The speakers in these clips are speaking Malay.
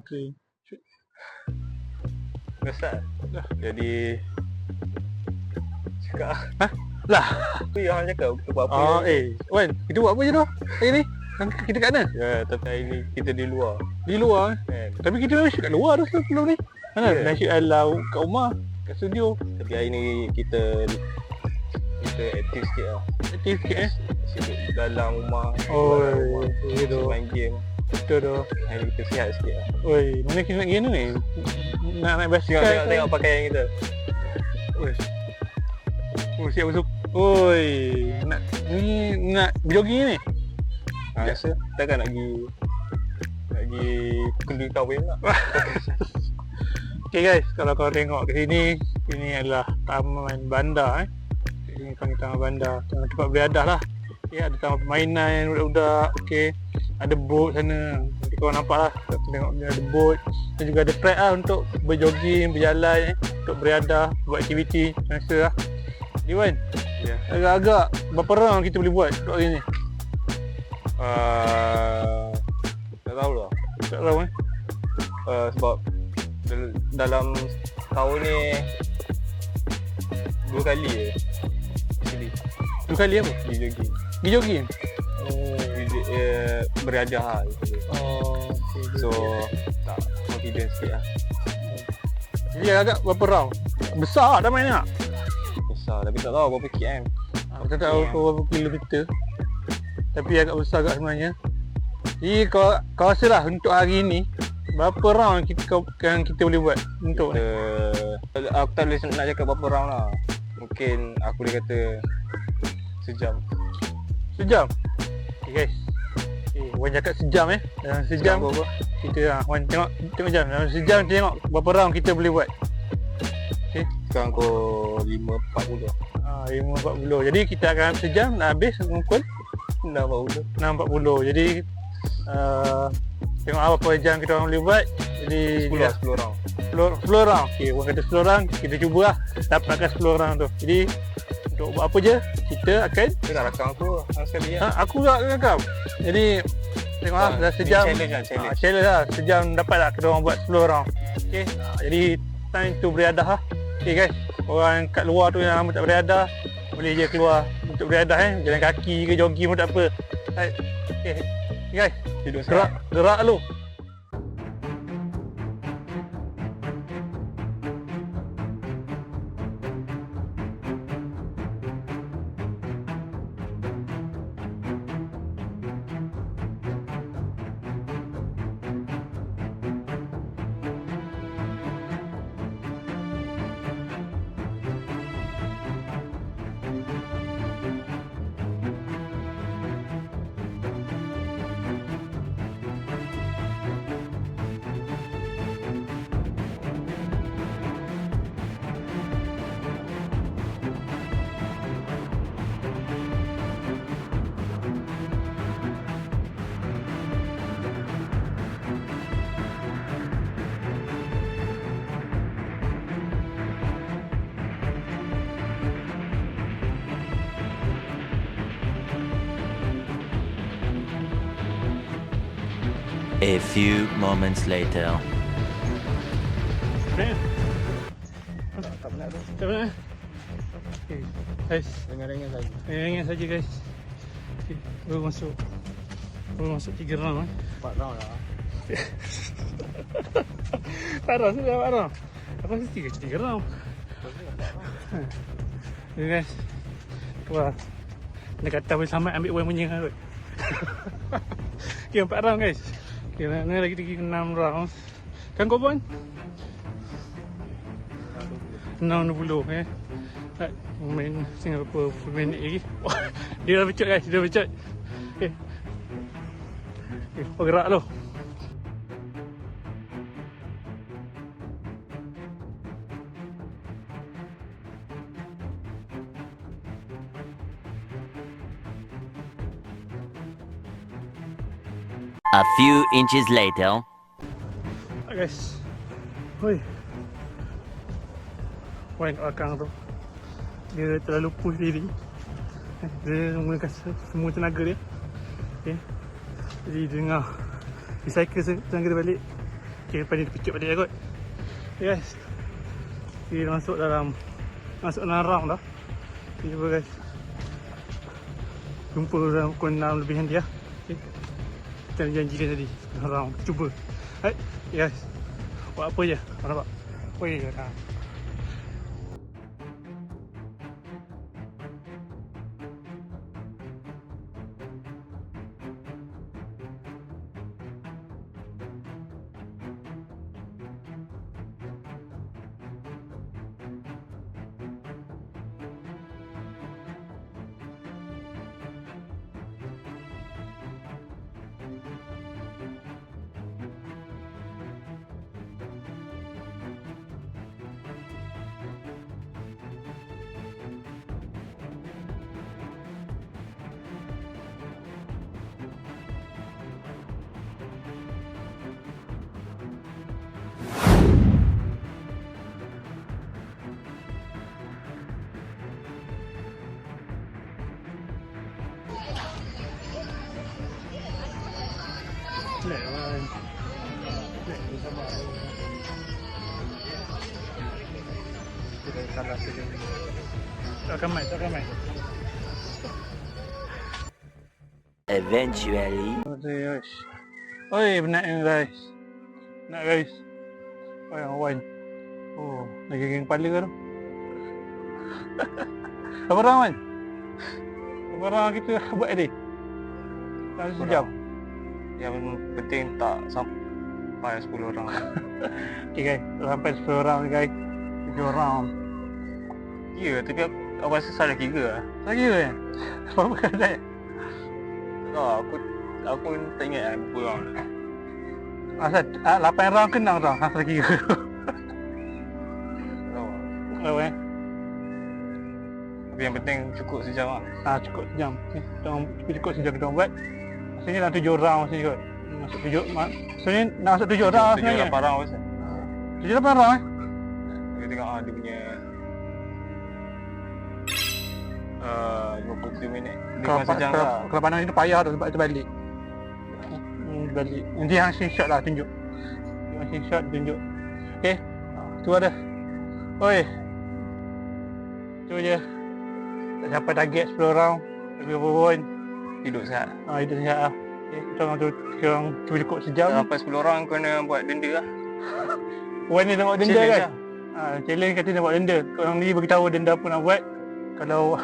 Okay. Dah start? Dah. Jadi cakap Lah. tu yang cakap kita buat apa Wan, kita buat apa je tu hari ni? Kita kat mana? Ya, tapi hari ni kita di luar Di luar kan. Tapi kita memang shoot kat luar tu sebelum ni. Mana? Ya. Dah shoot kat rumah, kat studio. Tapi hari ni kita aktif sikit lah. Aktif sikit Sibuk dalam rumah. Oh, dalam rumah. gitu. Main game. Betul tu. Hari ni kita sihat sikit lah. Oi, mana kita nak pergi ni? Nak naik basikal. Tengok pakaian kita. Oi. Oh, siap masuk. Oi, nak jogging ni. Rasa takkan nak pergi kundi kahwin pula. Okay guys, kalau kau tengok ke sini, ini adalah taman bandar Ini panggil taman bandar, tempat beriadah lah. Okay, ada taman permainan budak-budak, okay. Ada boat sana, nanti kau nampak lah, tengok ada boat. Dan juga ada track lah untuk berjogging, berjalan, untuk beriadah, buat aktiviti, rasa lah. Iwan, Ya. agak-agak berapa round kita boleh buat untuk hari ni? Tak tahu lah. Tak tahu Sebab dalam tahun ni 2 kali je actually 2 kali apa? pergi jogging. Pergi jogging? Beriadah lah gitu. Oh, okay. So tak confidence sikit lah. Jadi agak berapa round? Besar dah main tak? Besar tapi tak tahu berapa km. Aku tak tahu berapa kilometer. Tapi agak besar agak sebenarnya. Jadi kau rasa lah untuk hari ni berapa round yang kita boleh buat untuk ni? Aku tak boleh nak cakap berapa round lah. Mungkin aku boleh kata sejam. Sejam? Okay guys, Wan cakap sejam dalam sejam berapa? kita Wan tengok jam. Dalam sejam kita tengok berapa round kita boleh buat. Okay. Sekarang kau 5.40. 5.40. Jadi kita akan sejam nak habis pukul 6.40. Jadi tengok apa jam kita orang boleh buat. Jadi 10 round. 10 round. Okey, orang kata 10 round, kita cubalah dapatkan 10 round tu. Jadi untuk buat apa je, kita akan Tak rakam aku sekali lah. aku tak rakam. Jadi tengoklah dah sejam. Challenge lah. Sejam dapatlah kita orang buat 10 round. Okey. Jadi time tu beriadah lah. Okey guys, orang kat luar tu yang lama tak beriadah, boleh je keluar untuk beriadah jalan kaki ke jogging pun tak apa. Okey. Guys, Hidup sehat. gerak lu. A few moments later. Tak pernah. Okay, guys. Ringan-ringan saja. Ringan saja guys. Okay, baru masuk 3 round 4 round lah. Tak round sudah 4 round. Apa mesti 3 round. Okay guys. Wah. Dia kata boleh selamat ambil wang punya kot. Okay, 4 round guys. Okay, mana lagi 6 round. Kan kau pun? 6.20 main Singapura minit lagi. Dia dah pecut guys, dia pecut. Okay. Kau gerak tu. A few inches later. Guys. Hoi. Poin kat belakang tu. Dia terlalu push diri. Dia menggunakan semua tenaga dia. Okay. Jadi dia tengah recycle tenaga dia balik. Okay, lepas ni dia picit balik lah kot. Okay guys, kita dah masuk dalam round dah. Okay, jumpa guys. Jumpa dalam pukul 6 lebih nanti lah. Okay. Kita dah janjikan tadi dalam round. Cuba. Hai, guys. Buat apa je? Kau nampak? Weh, dah. Salah saja. Tak ramai. Eventually. Guys. Oi, penat ni guys. Penat guys. Oi, awan. Oh, lagi geng kepala ke tu? Berapa orang man? Berapa orang kita buat tadi? Dalam sejam. Yang penting tak sampai 10 orang. Okay guys, sampai 10 orang ni guys. 7 orang. Ya, tapi aku rasa salah kira lah. Lagi ke? Apa kata? Aku tak ingat berapa orang. Asal 8 round kenang tau, asal kira. Oh, Tapi yang penting cukup sejam lah. Cukup sejam. Cukup sejam kita buat. Maksudnya dalam 7 round maksudnya kot. Maksudnya nak masuk 7 round sebenarnya. 7-8 round pasal. 7-8 round Kita tengok dia punya 27 minit. Dia sejam lah. Kalau pandang itu payah tu sebab itu balik. Balik. Nanti hang screenshot lah tunjuk. Hang screenshot tunjuk. Okay. Tu ada. Oi. Tu je. Tak sampai target 10 round. Tapi apa pun. Hidup sihat. Hidup sihat lah. Okay. Kita orang tu cukup sejam. Sampai 10 orang kena buat denda lah. Wan ni nak buat denda Challenge kan? Challenge kata nak buat denda. Korang ni beritahu denda apa nak buat. Kalau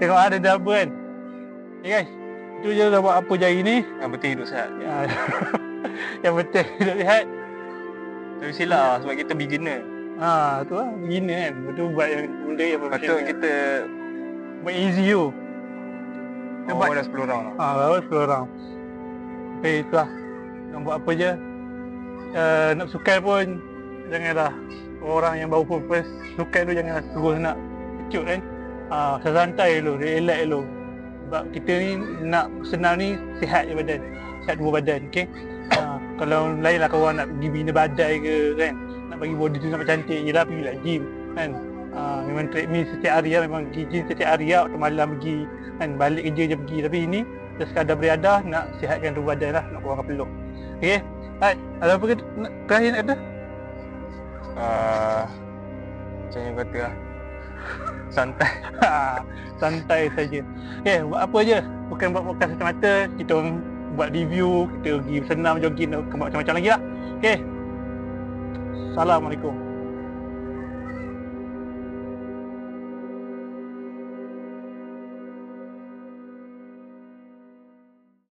tengok ada denda apa kan. Okay guys, itu je dah buat apa jari ni. Yang penting hidup sihat. Yang penting hidup sihat. Tapi silap lah sebab kita beginner. Tu lah, beginner kan. Betul buat yang benda yang Patut kita buat easy tu. awal dah 10 orang lah. Awal 10 orang. Okay, itu lah. Nak buat apa je. Nak sukan pun janganlah. Orang yang baru first sukan tu janganlah terus nak kecut kan. Santai dulu, relax dulu. Sebab kita ni nak senam ni sihat je badan. Sihat dua badan, okey. Kalau lain lah kawan nak pergi bina badai ke kan. Nak bagi body tu nampak cantik, yelah pergilah gym kan. Memang treadmill setiap hari lah, memang pergi gym setiap hari lah. Waktu malam pergi kan, balik kerja je pergi. Tapi ini just sekadar beriadah nak sihatkan tubuh badan lah, nak kurangkan peluk. Okey. Hai, ada apa terakhir nak kata? Macam yang kata lah, santai. Santai saja. Okay, buat apa je. Bukan buat podcast semata-mata. Kita orang buat review, kita pergi senam, jogging, macam-macam lagi lah. Okay. Assalamualaikum.